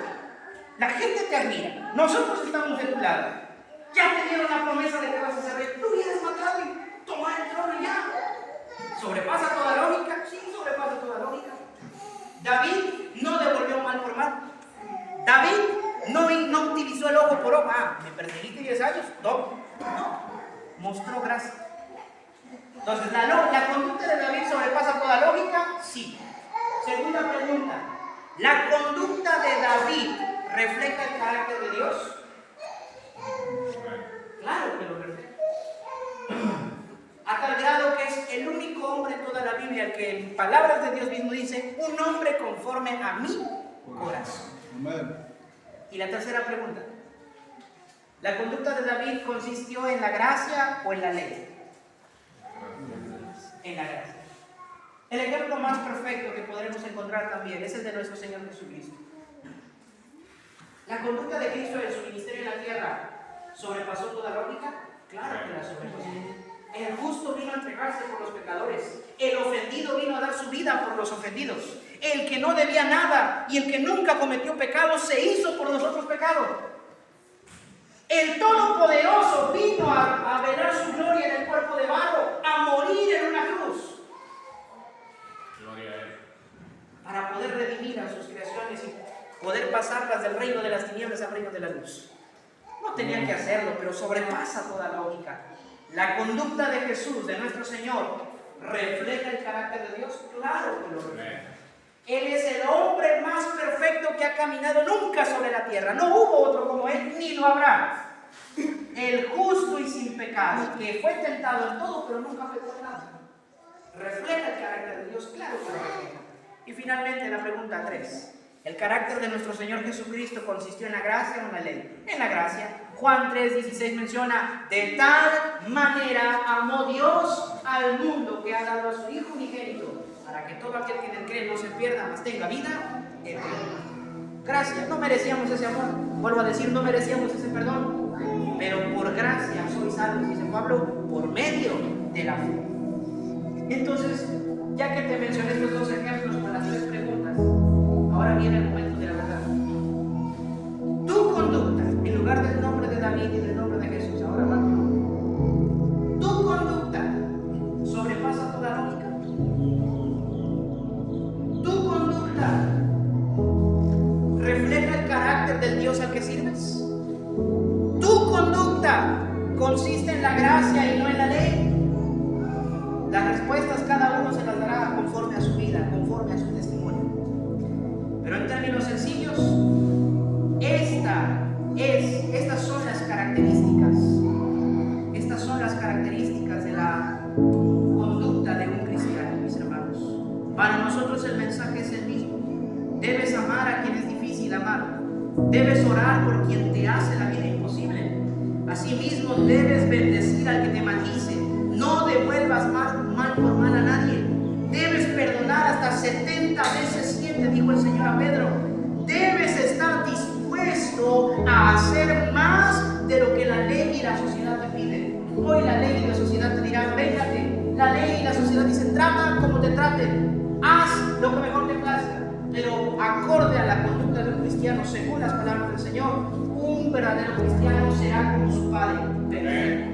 S1: La gente te admira, nosotros estamos de tu lado. Ya te dieron la promesa de que vas a ser rey. Tú hubieras matado y tomar el trono ya. ¿Sobrepasa toda lógica? Sí, sobrepasa toda lógica. David no devolvió mal por mal. David no utilizó el ojo por ojo. Ah, me perseguiste 10 años. No. Mostró gracia. Entonces, ¿la conducta de David sobrepasa toda lógica? Sí. Segunda pregunta. ¿La conducta de David refleja el carácter de Dios? Claro que lo refleja. A tal grado que es el único hombre en toda la Biblia que en palabras de Dios mismo dice, un hombre conforme a mi corazón. Y la tercera pregunta. ¿La conducta de David consistió en la gracia o en la ley? En la gracia. El ejemplo más perfecto que podremos encontrar también es el de nuestro Señor Jesucristo. ¿La conducta de Cristo en su ministerio en la tierra sobrepasó toda lógica? Claro que la sobrepasó. El justo vino a entregarse por los pecadores. El ofendido vino a dar su vida por los ofendidos. El que no debía nada y el que nunca cometió pecado se hizo por nosotros pecado. El Todopoderoso vino a velar su gloria en el cuerpo de barro, a morir en una cruz.
S3: Gloria a Él.
S1: Para poder redimir a sus creaciones y poder pasarlas del reino de las tinieblas al reino de la luz. No tenían que hacerlo, pero sobrepasa toda lógica. La conducta de Jesús, de nuestro Señor, ¿refleja el carácter de Dios? Claro que lo refleja. Él es el hombre más perfecto que ha caminado nunca sobre la tierra. No hubo otro como Él, ni lo habrá. El justo y sin pecado, que fue tentado en todo, pero nunca fue tentado. ¿Refleja el carácter de Dios? Claro que lo refleja. Y finalmente la pregunta 3. ¿El carácter de nuestro Señor Jesucristo consistió en la gracia o en la ley? En la gracia. Juan 3:16 menciona, de tal manera amó Dios al mundo que ha dado a su Hijo unigénito, para que todo aquel que en él cree no se pierda, mas tenga vida eterna. Gracias, no merecíamos ese amor. Vuelvo a decir, no merecíamos ese perdón, pero por gracia soy salvo, dice Pablo, por medio de la fe. Entonces, ya que te mencioné estos 2 ejemplos con las 3 preguntas, ahora viene el momento de la verdad. Tu conducta, en lugar del nombre de David y del nombre de Jesús, ahora va tu nombre. Tu conducta sobrepasa toda lógica. Tu conducta refleja el carácter del Dios al que sirves. Tu conducta consiste en la gracia y no en la ley. Las respuestas cada uno se las dará conforme a su vida, conforme a su testimonio. Pero en términos sencillos, estas son las características de la conducta de un cristiano, mis hermanos. Para nosotros el mensaje es el mismo. Debes amar a quien es difícil amar. Debes orar por quien te hace la vida imposible. Asimismo, debes bendecir al que te maldice. No devuelvas mal por mal a nadie. Debes perdonar hasta 70 veces 7, dijo el Señor a Pedro. Debes estar dispuesto a hacer más de lo que la ley y la sociedad te piden. Hoy la ley y la sociedad te dirán, véngate. La ley y la sociedad dicen, trata como te traten. Haz lo que mejor te plazca. Pero acorde a la conducta de un cristiano, según las palabras del Señor, un verdadero cristiano será como su Padre perfecto.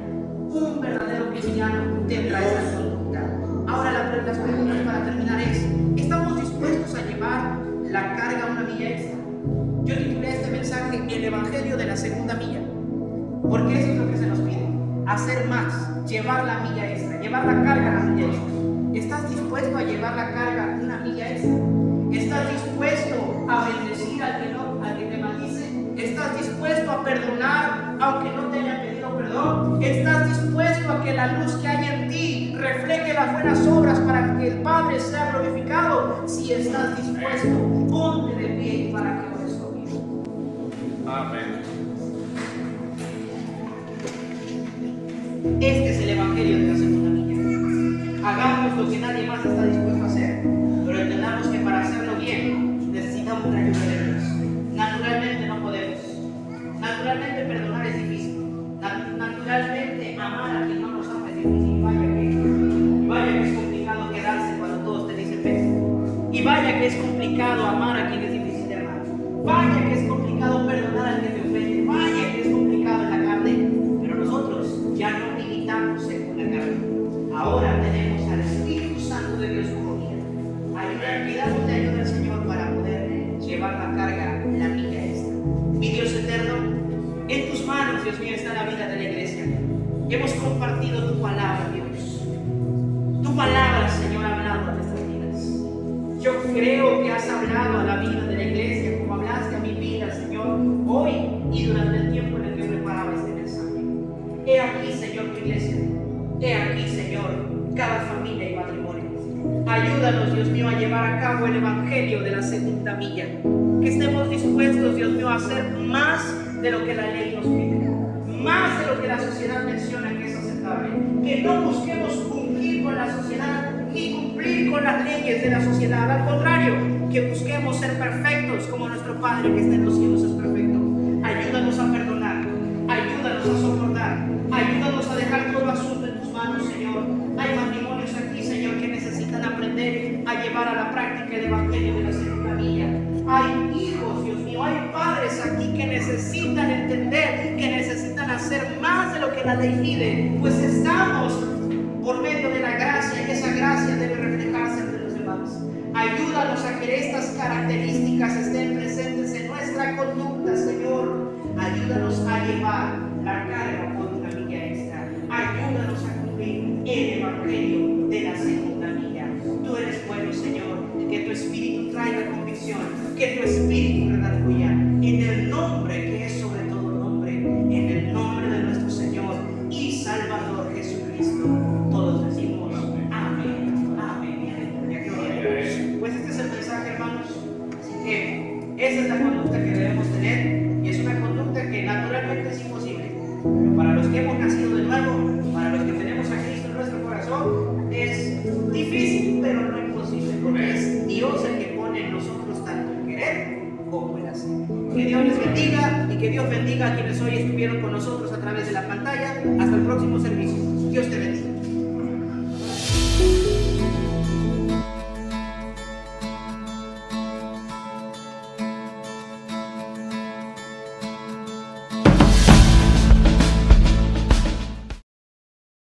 S1: Un verdadero cristiano tendrá esa conducta. Ahora las preguntas para terminar es, ¿estamos dispuestos a llevar la carga una milla extra? Yo titulé este mensaje El Evangelio de la segunda milla, porque eso es lo que se nos pide, hacer más, llevar la milla extra, llevar la carga a la milla extra. ¿Estás dispuesto a llevar la carga una milla extra? ¿Estás dispuesto a bendecir al que te maldice? ¿Estás dispuesto a perdonar aunque no te haya pedido perdón? ¿Estás dispuesto a que la luz que hay en ti refleje las buenas obras para que el Padre sea glorificado. Si estás dispuesto, ponte de pie para que ores conmigo.
S3: Amén.
S1: Este es el Evangelio de la segunda milla. Hagamos lo que nadie más está dispuesto a hacer, pero entendamos que para hacerlo bien necesitamos la ayuda de Dios. Naturalmente no podemos. Naturalmente perdonar es difícil. Naturalmente amar a quien no nos ama es difícil. Vaya que es complicado quedarse cuando todos te dicen ven. Y vaya que es complicado amar a quien es difícil de amar. Vaya que es complicado perdonar al que te ofende. Vaya que es complicado en la carne. Pero nosotros ya no militamos según la carne. Ahora tenemos al Espíritu Santo de Dios como guía. Pidamos de ayuda al Señor para poder llevar la carga, la milla esta. Mi Dios eterno, en tus manos, Dios mío, está la vida de la iglesia. Hemos compartido tu palabra, Dios. Tu palabra, Señor, ha hablado a nuestras vidas. Yo creo que has hablado a la vida de la iglesia como hablaste a mi vida, Señor, hoy y durante el tiempo en el que preparaba este mensaje. He aquí, Señor, tu iglesia. He aquí, Señor, cada familia y matrimonio. Ayúdanos, Dios mío, a llevar a cabo el Evangelio de la segunda milla. Que estemos dispuestos, Dios mío, a hacer más de lo que la ley nos pide, más de lo que la sociedad menciona que es aceptable. Que no busquemos cumplir con la sociedad ni cumplir con las leyes de la sociedad. Al contrario, que busquemos ser perfectos como nuestro Padre que está en los cielos es perfecto. Ayúdanos a perdonar, ayúdanos a soportar, ayúdanos a dejar todo asunto en tus manos, Señor. Hay matrimonios aquí, Señor, que necesitan aprender a llevar a la práctica el Evangelio de la segunda milla. Hay hijos, Dios mío, hay padres aquí que necesitan entender, que necesitan hacer más de lo que la ley pide, pues estamos por medio de la gracia y esa gracia debe reflejarse ante los demás. Ayúdanos a que estas características estén presentes en nuestra conducta, Señor. Ayúdanos a llevar la carga por una milla extra. Ayúdanos a cumplir el Evangelio de la segunda milla. Tú eres bueno, Señor. Que tu Espíritu traiga convicción, que tu Espíritu redarguya, en el nombre que es sobre todo nombre, en el nombre de nuestro Señor y Salvador Jesucristo. Todos decimos amén, amén y aleluya. Gloria a Dios. Pues este es el mensaje, hermanos. Así que esa es la conducta que debemos tener, y es una conducta que naturalmente es imposible. Pero para los que hemos nacido de nuevo, para los que tenemos a Cristo en nuestro corazón, es difícil, pero no imposible, porque es Dios el que pone en nosotros tanto el querer como el hacer. Que Dios les bendiga y que Dios bendiga a quienes hoy estuvieron con nosotros a través de la pantalla. Hasta el próximo servicio. Dios te bendiga.